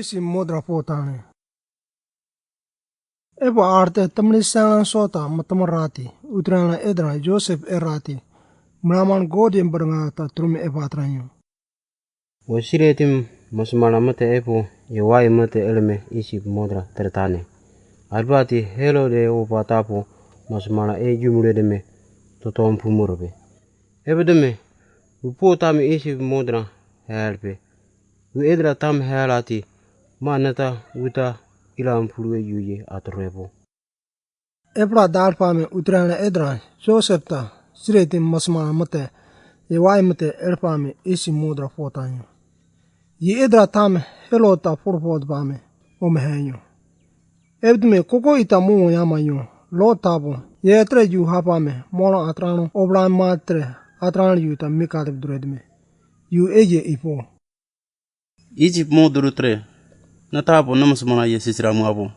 isi modra potane. Ebo arte tamni sangan sota matamarati utrana edra Joseph erati mraman godiem berngata trumi evatranyo. Wasiretim masmana mate epo yewai mate elme isi modra tertane. Albati helo de opatapo masmana e jumure deme totom pumurbe. Ebedeme upo tami isi modra helpe. U edra tam helati manata uta ilam pulwe yuye atrebo. Ebra dalpame utrana edra Joseph ta siretim masmana mate yewai mate elpame isi modra potanyo. Yi edra tam helo ta purpod bame omehenyo. Ebdme koko ita mungo yamayo lo tabo yetre yu hapame mono atrano obla matre atran yu ta mikadeb duredme yu eje ipo Egypt mo durutre na tabo namasmana ye sisra mwabo